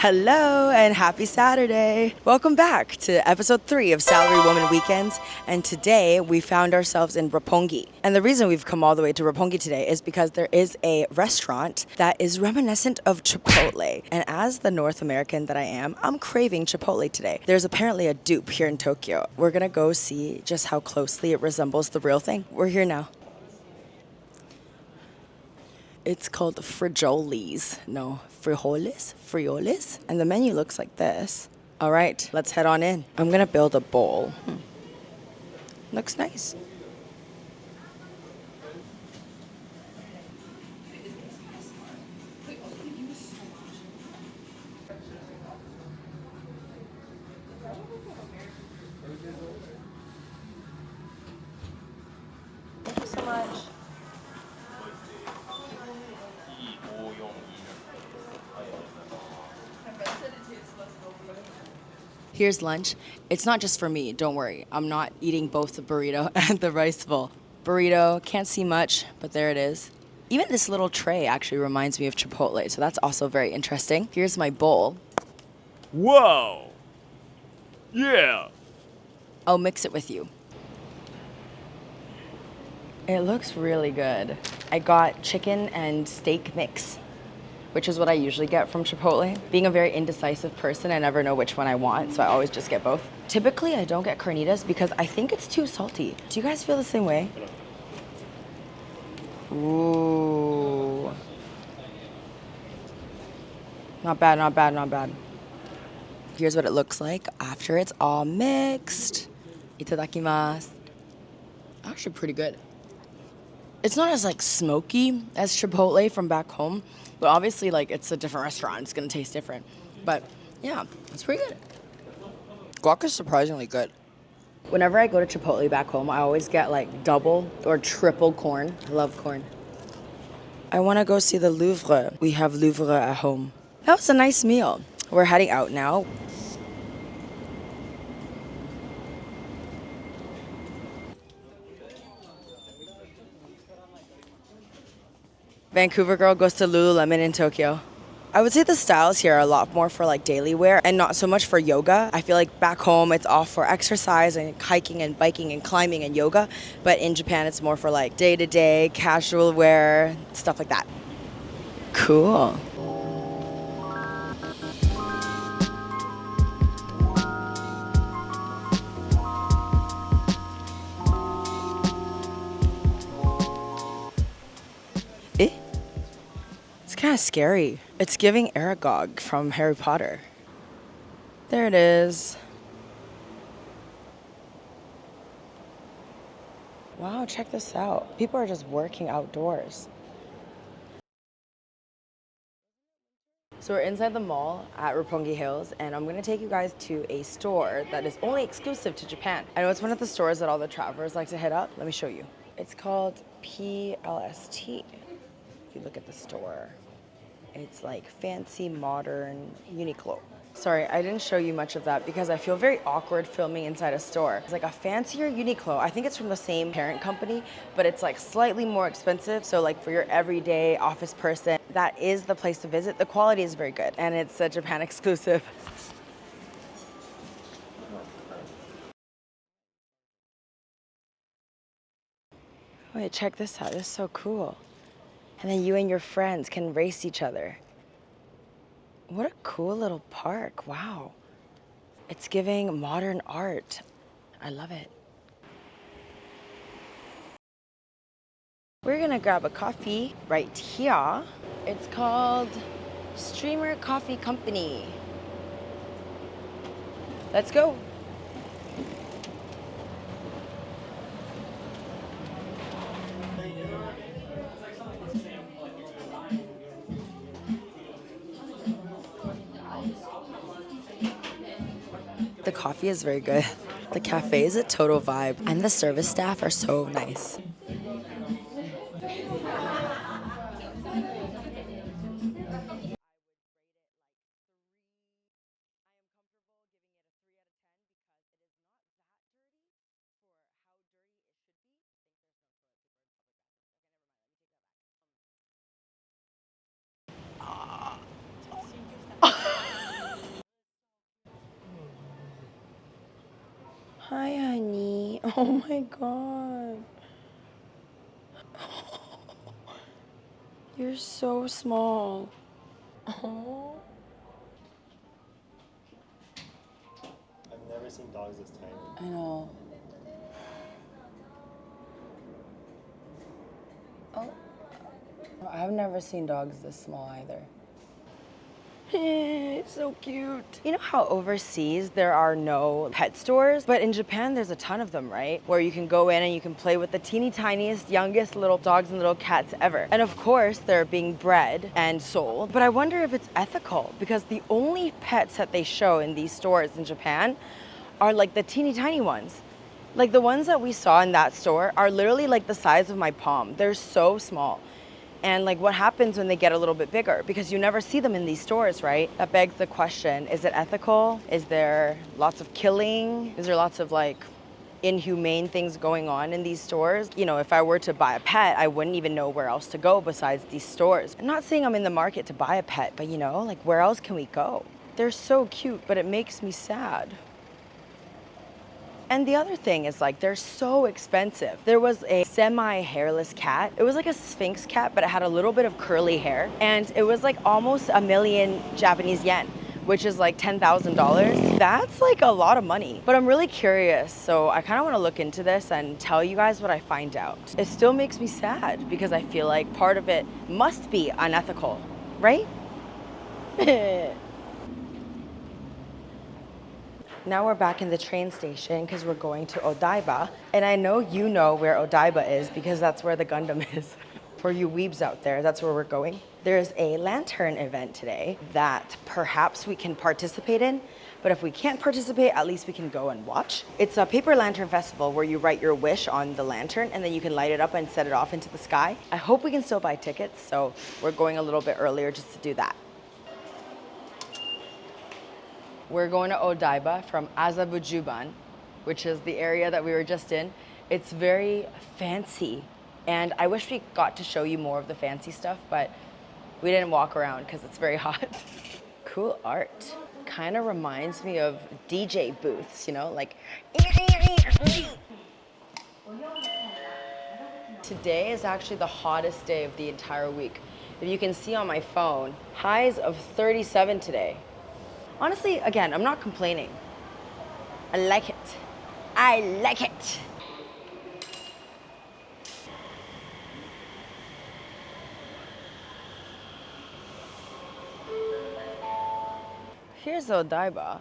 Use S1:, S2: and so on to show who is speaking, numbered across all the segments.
S1: Hello and happy Saturday. Welcome back to episode 3 of Salarywoman Weekends. And today we found ourselves in Roppongi. And the reason we've come all the way to Roppongi today is because there is a restaurant that is reminiscent of chipotle. And as the North American that I am, I'm craving chipotle today. There's apparently a dupe here in Tokyo. We're gonna go see just how closely it resembles the real thing. We're here now. It's called frijoles. No, frijoles. And the menu looks like this. All right, let's head on in. I'm gonna build a bowl. Looks nice. Thank you so much. Here's lunch. It's not just for me, don't worry. I'm not eating both the burrito and the rice bowl. Burrito, can't see much, but there it is. Even this little tray actually reminds me of chipotle, so that's also very interesting. Here's my bowl.
S2: Whoa! Yeah!
S1: I'll mix it with you. It looks really good. I got chicken and steak mix, which is what I usually get from Chipotle. Being a very indecisive person, I never know which one I want, so I always just get both. Typically, I don't get carnitas because I think it's too salty. Do you guys feel the same way? Ooh. Not bad, not bad, not bad. Here's what it looks like after it's all mixed. Itadakimasu. Actually pretty good. It's not as smoky as Chipotle from back home, but obviously it's a different restaurant. It's gonna taste different. But yeah, it's pretty good. Guac is surprisingly good. Whenever I go to Chipotle back home, I always get double or triple corn. I love corn. I wanna go see the Louvre. We have Louvre at home. That was a nice meal. We're heading out now. Vancouver girl goes to Lululemon in Tokyo. I would say the styles here are a lot more for daily wear and not so much for yoga. I feel like back home it's all for exercise and hiking and biking and climbing and yoga, but in Japan it's more for day-to-day casual wear, stuff like that. Cool. Eh? It's kind of scary. It's giving Aragog from Harry Potter. There it is. Wow, check this out. People are just working outdoors. So we're inside the mall at Roppongi Hills, and I'm gonna take you guys to a store that is only exclusive to Japan. I know it's one of the stores that all the travelers like to hit up. Let me show you. It's called PLST. If you look at the store, it's fancy, modern Uniqlo. Sorry, I didn't show you much of that because I feel very awkward filming inside a store. It's a fancier Uniqlo. I think it's from the same parent company, but it's slightly more expensive. So for your everyday office person, that is the place to visit. The quality is very good, and it's a Japan exclusive. Wait, check this out. This is so cool. And then you and your friends can race each other. What a cool little park. Wow. It's giving modern art. I love it. We're gonna grab a coffee right here. It's called Streamer Coffee Company. Let's go. The coffee is very good. The cafe is a total vibe, and the service staff are so nice. Hi, honey. Oh my God. You're so small. Oh.
S3: I've never seen dogs this tiny.
S1: I know. Oh. I've never seen dogs this small either. So cute. You know how overseas there are no pet stores? But in Japan, there's a ton of them, right? Where you can go in and you can play with the teeny tiniest, youngest little dogs and little cats ever. And of course, they're being bred and sold. But I wonder if it's ethical because the only pets that they show in these stores in Japan are like the teeny tiny ones. Like the ones that we saw in that store are literally like the size of my palm. They're so small. And like what happens when they get a little bit bigger? Because you never see them in these stores, right? That begs the question, is it ethical? Is there lots of killing? Is there lots of like inhumane things going on in these stores? You know, if I were to buy a pet, I wouldn't even know where else to go besides these stores. I'm not saying I'm in the market to buy a pet, but you know, like where else can we go? They're so cute, but it makes me sad. And the other thing is like, they're so expensive. There was a semi-hairless cat. It was like a Sphinx cat, but it had a little bit of curly hair. And it was like almost 1,000,000 Japanese yen, which is like $10,000. That's like a lot of money. But I'm really curious, so I kind of want to look into this and tell you guys what I find out. It still makes me sad because I feel like part of it must be unethical, right? Now we're back in the train station because we're going to Odaiba. And I know you know where Odaiba is because that's where the Gundam is. For you weebs out there, that's where we're going. There's a lantern event today that perhaps we can participate in. But if we can't participate, at least we can go and watch. It's a paper lantern festival where you write your wish on the lantern and then you can light it up and set it off into the sky. I hope we can still buy tickets, so we're going a little bit earlier just to do that. We're going to Odaiba from Azabujuban, which is the area that we were just in. It's very fancy, and I wish we got to show you more of the fancy stuff, but we didn't walk around because it's very hot. Cool art. Kind of reminds me of DJ booths, you know, like. Today is actually the hottest day of the entire week. If you can see on my phone, highs of 37 today. Honestly, again, I'm not complaining. I like it. I like it. Here's Odaiba.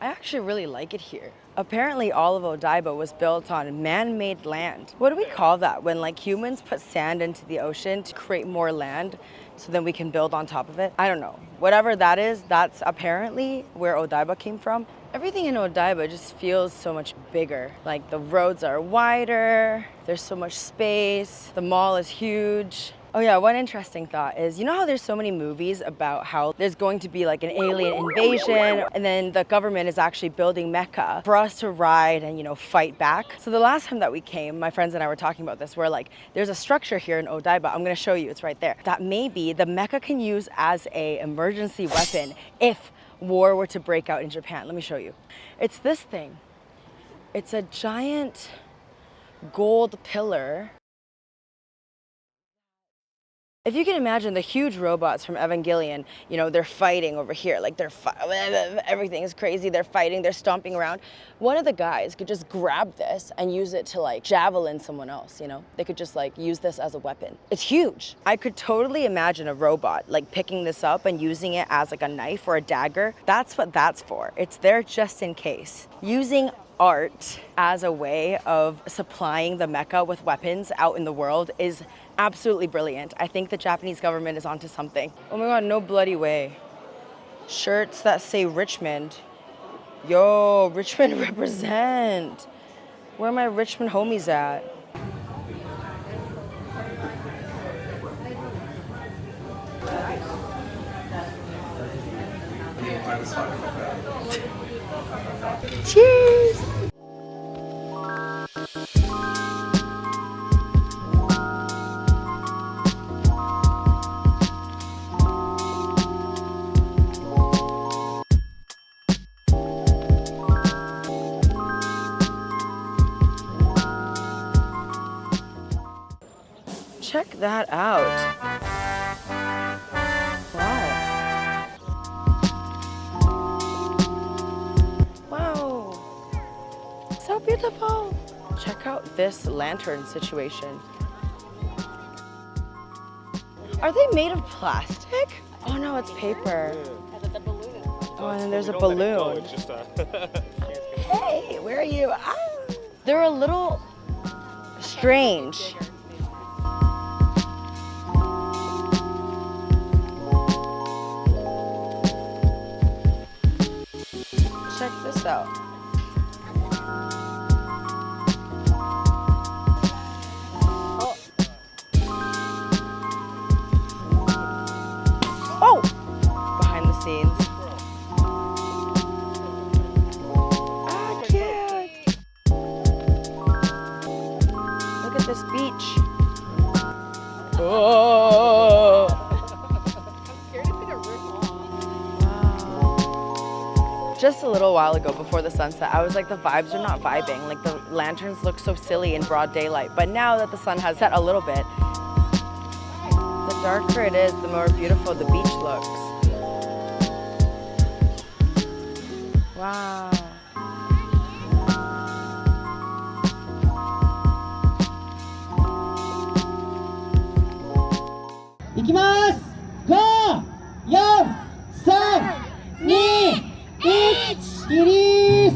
S1: I actually really like it here. Apparently all of Odaiba was built on man-made land. What do we call that? When like humans put sand into the ocean to create more land so then we can build on top of it? I don't know. Whatever that is, that's apparently where Odaiba came from. Everything in Odaiba just feels so much bigger. Like the roads are wider, there's so much space, the mall is huge. Oh yeah, one interesting thought is, you know how there's so many movies about how there's going to be like an alien invasion and then the government is actually building mecha for us to ride and, you know, fight back. So the last time that we came, my friends and I were talking about this, we're like, there's a structure here in Odaiba, I'm gonna show you, it's right there, that maybe the mecha can use as a emergency weapon if war were to break out in Japan. Let me show you. It's this thing. It's a giant gold pillar. If you can imagine the huge robots from Evangelion, you know, they're fighting over here, like everything is crazy, they're fighting, they're stomping around. One of the guys could just grab this and use it to like javelin someone else, you know? They could just like use this as a weapon. It's huge. I could totally imagine a robot like picking this up and using it as like a knife or a dagger. That's what that's for. It's there just in case. Using art as a way of supplying the mecha with weapons out in the world is absolutely brilliant. I think the Japanese government is onto something. Oh my God, no bloody way. Shirts that say Richmond. Yo, Richmond represent. Where are my Richmond homies at? Cheers! that out. Wow. Wow. So beautiful. Check out this lantern situation. Are they made of plastic? Oh no, it's paper. Oh, and then there's a balloon. Hey, where are you? Ah. They're a little strange. Check this out. Oh! Behind the scenes. Ah, cute. Look at this beach. Oh! Just a little while ago before the sunset, I was like, the vibes are not vibing. Like the lanterns look so silly in broad daylight. But now that the sun has set a little bit, the darker it is, the more beautiful the beach looks. Wow.
S4: Ikimasu! 5, 4, 3, 2, 1, リリース!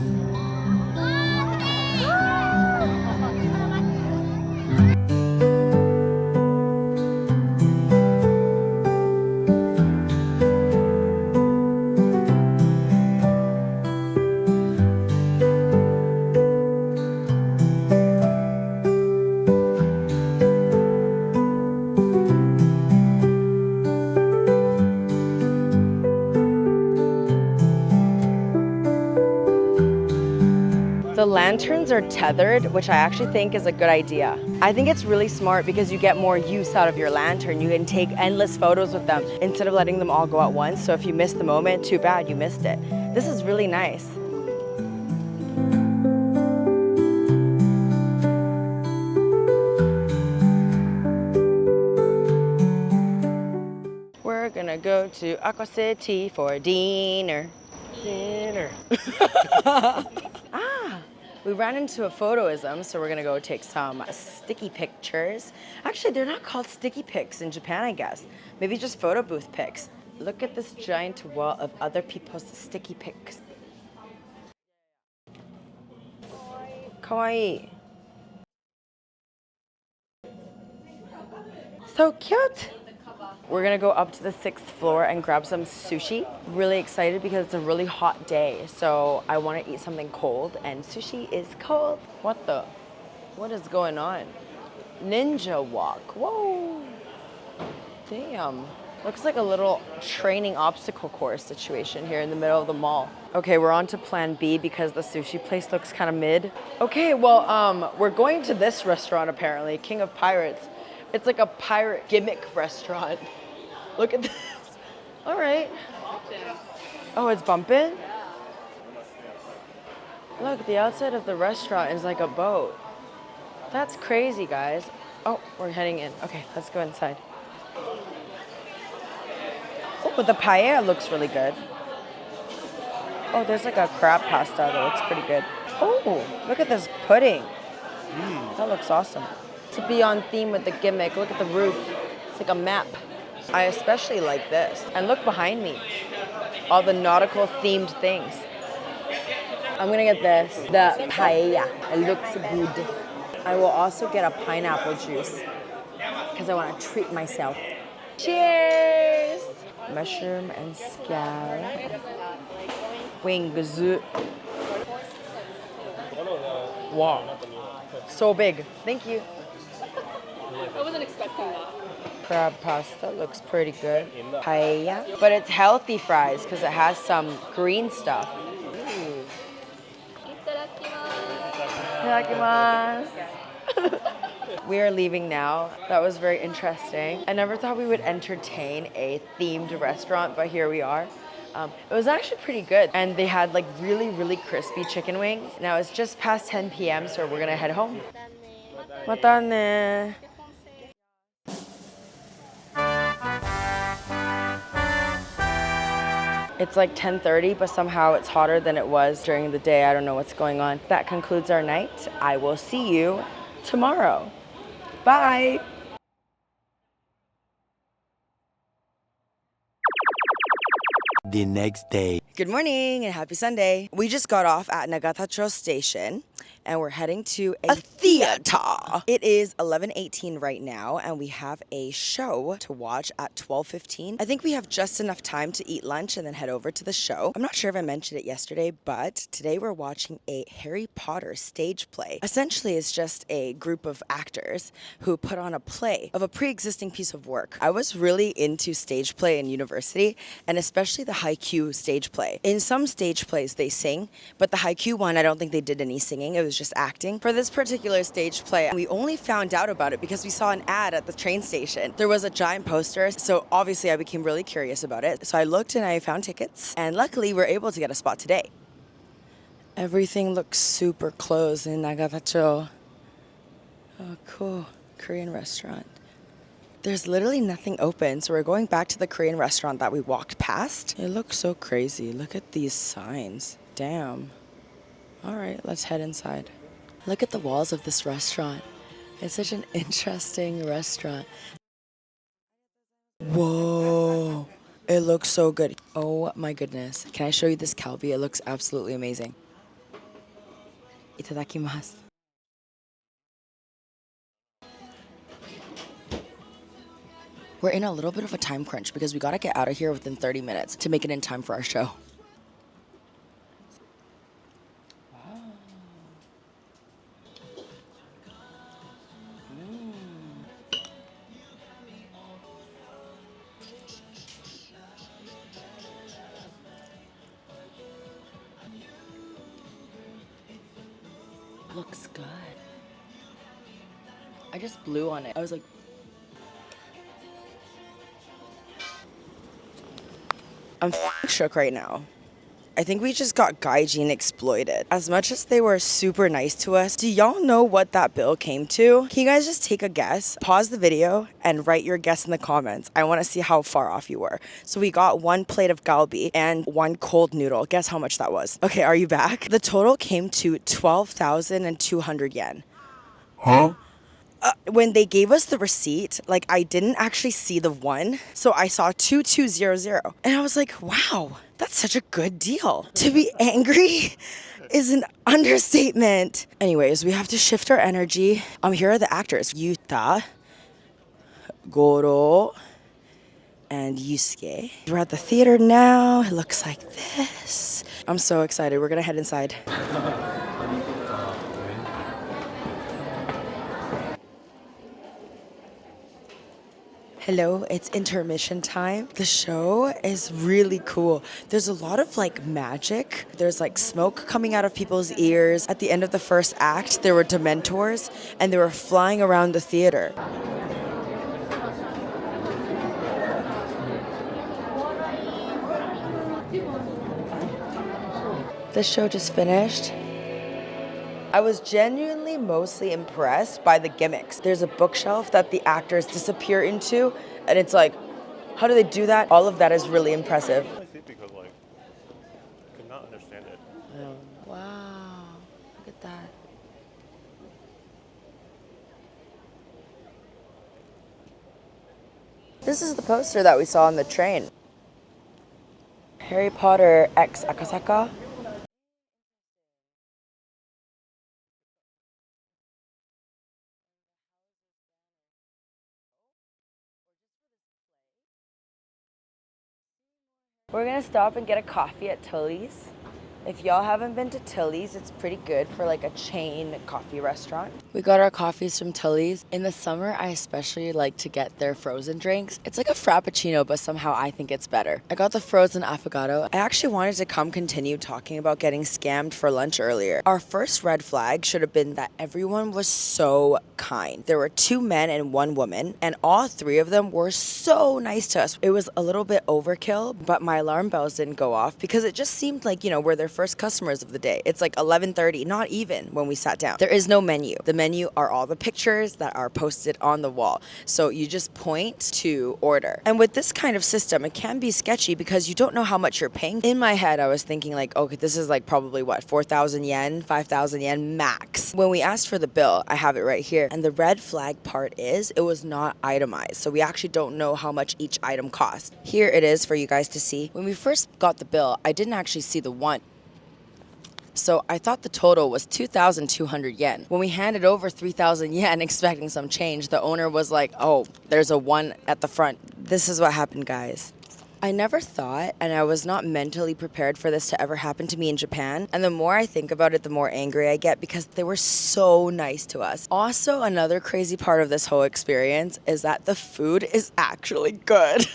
S1: The lanterns are tethered, which I actually think is a good idea. I think it's really smart because you get more use out of your lantern. You can take endless photos with them instead of letting them all go at once. So if you miss the moment, too bad, you missed it. This is really nice. We're gonna go to Aqua City for dinner. Dinner. We ran into a photoism, so we're gonna go take some sticky pictures. Actually, they're not called sticky pics in Japan, I guess. Maybe just photo booth pics. Look at this giant wall of other people's sticky pics. Kawaii. So cute. We're gonna go up to the 6th floor and grab some sushi. Really excited because it's a really hot day, so I wanna eat something cold, and sushi is cold. What is going on? Ninja walk, whoa. Damn. Looks like a little training obstacle course situation here in the middle of the mall. Okay, we're on to plan B because the sushi place looks kind of mid. Okay, well, we're going to this restaurant apparently, King of Pirates. It's like a pirate gimmick restaurant. Look at this. All right. Oh, it's bumping? Look, the outside of the restaurant is like a boat. That's crazy, guys. Oh, we're heading in. Okay, let's go inside. Oh, but the paella looks really good. Oh, there's like a crab pasta that looks pretty good. Oh, look at this pudding. That looks awesome. To be on theme with the gimmick, look at the roof. It's like a map. I especially like this. And look behind me. All the nautical themed things. I'm gonna get this, the paella. It looks good. I will also get a pineapple juice because I want to treat myself. Cheers! Mushroom and scallop. Wings. Wow. So big. Thank you.
S5: I wasn't expecting that.
S1: Crab pasta looks pretty good. Paella. But it's healthy fries because it has some green stuff. Itadakimasu. We are leaving now. That was very interesting. I never thought we would entertain a themed restaurant, but here we are. It was actually pretty good. And they had like really, really crispy chicken wings. Now it's just past 10 p.m., so we're gonna head home. Matane. It's like 10:30, but somehow it's hotter than it was during the day. I don't know what's going on. That concludes our night. I will see you tomorrow. Bye.
S6: The next day.
S1: Good morning and happy Sunday. We just got off at Nagatacho Station and we're heading to a theater. It is 11:18 right now and we have a show to watch at 12:15. I think we have just enough time to eat lunch and then head over to the show. I'm not sure if I mentioned it yesterday, but today we're watching a Harry Potter stage play. Essentially, it's just a group of actors who put on a play of a pre-existing piece of work. I was really into stage play in university and especially the haiku stage play. In some stage plays they sing, but the haiku one I don't think they did any singing. It was just acting. For this particular stage play, we only found out about it because we saw an ad at the train station. There was a giant poster, so obviously I became really curious about it. So I looked and I found tickets, and luckily we're able to get a spot today. Everything looks super closed in Nagatacho. Oh, cool. Korean restaurant. There's literally nothing open, so we're going back to the Korean restaurant that we walked past. It looks so crazy. Look at these signs. Damn. All right, let's head inside. Look at the walls of this restaurant. It's such an interesting restaurant. Whoa. It looks so good. Oh my goodness. Can I show you this kalbi? It looks absolutely amazing. Itadakimasu. We're in a little bit of a time crunch because we gotta get out of here within 30 minutes to make it in time for our show. Looks good. I just blew on it. I was like, I'm shook right now. I think we just got gaijin exploited. As much as they were super nice to us, do y'all know what that bill came to? Can you guys just take a guess? Pause the video and write your guess in the comments. I want to see how far off you were. So we got 1 plate of galbi and 1 cold noodle. Guess how much that was? Okay, are you back? The total came to 12,200 yen.
S6: Huh?
S1: When they gave us the receipt, like I didn't actually see the 1, so I saw 2200, and I was like, wow, that's such a good deal. To be angry is an understatement. Anyways, we have to shift our energy. Here are the actors: Yuta, Goro, and Yusuke. We're at the theater now. It looks like this. I'm so excited. We're gonna head inside. Hello, it's intermission time. The show is really cool. There's a lot of like magic. There's like smoke coming out of people's ears. At the end of the first act, there were dementors and they were flying around the theater. The show just finished. I was genuinely mostly impressed by the gimmicks. There's a bookshelf that the actors disappear into, and it's like, how do they do that? All of that is really impressive.
S3: I think because I could not understand it.
S1: Wow, look at that. This is the poster that we saw on the train. Harry Potter X Akasaka. We're gonna stop and get a coffee at Tully's. If y'all haven't been to Tully's, it's pretty good for like a chain coffee restaurant. We got our coffees from Tully's. In the summer, I especially like to get their frozen drinks. It's like a frappuccino, but somehow I think it's better. I got the frozen affogato. I actually wanted to continue talking about getting scammed for lunch earlier. Our first red flag should have been that everyone was so kind. There were 2 men and 1 woman, and all 3 of them were so nice to us. It was a little bit overkill, but my alarm bells didn't go off because it just seemed like, you know, we're their first customers of the day. It's like 11:30, not even when we sat down. There is no menu. The menu are all the pictures that are posted on the wall. So you just point to order. And with this kind of system, it can be sketchy because you don't know how much you're paying. In my head, I was thinking like, okay, this is like probably what, 4,000 yen, 5,000 yen max. When we asked for the bill, I have it right here. And the red flag part is it was not itemized. So we actually don't know how much each item cost. Here it is for you guys to see. When we first got the bill, I didn't actually see the one. So I thought the total was 2,200 yen. When we handed over 3,000 yen expecting some change, the owner was like, oh, there's a one at the front. This is what happened, guys. I never thought, and I was not mentally prepared for this to ever happen to me in Japan. And the more I think about it, the more angry I get because they were so nice to us. Also, another crazy part of this whole experience is that the food is actually good.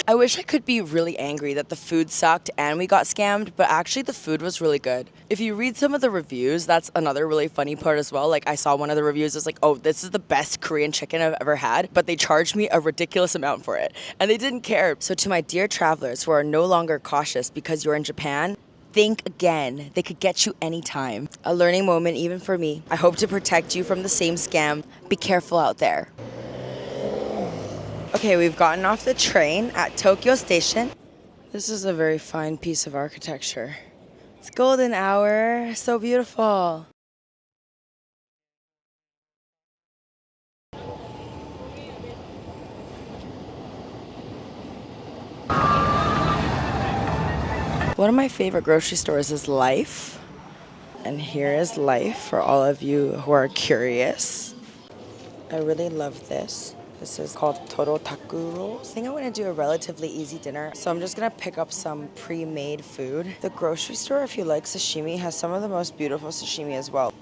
S1: I wish I could be really angry that the food sucked and we got scammed, but actually the food was really good. If you read some of the reviews, that's another really funny part as well. Like I saw one of the reviews was like, oh, this is the best Korean chicken I've ever had, but they charged me a ridiculous amount for it. And they didn't care. So to my dear travelers who are no longer cautious because you're in Japan, think again. They could get you anytime. A learning moment even for me. I hope to protect you from the same scam. Be careful out there. Okay, we've gotten off the train at Tokyo Station. This is a very fine piece of architecture. It's golden hour, so beautiful. One of my favorite grocery stores is Life. And here is Life for all of you who are curious. I really love this. This is called Toro Takuro. I think I want to do a relatively easy dinner, so I'm just going to pick up some pre-made food. The grocery store, if you like sashimi, has some of the most beautiful sashimi as well.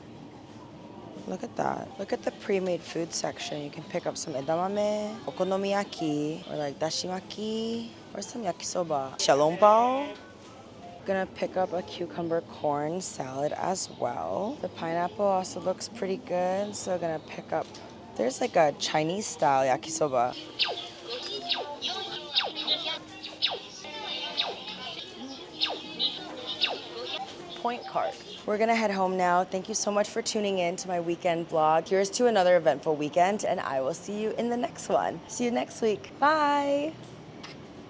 S1: Look at that. Look at the pre-made food section. You can pick up some edamame, okonomiyaki, or like dashimaki, or some yakisoba. Xiaolongbao. Gonna pick up a cucumber corn salad as well. The pineapple also looks pretty good, so gonna pick up. There's like a Chinese style yakisoba. Point card. We're gonna head home now. Thank you so much for tuning in to my weekend vlog. Here's to another eventful weekend, and I will see you in the next one. See you next week. Bye.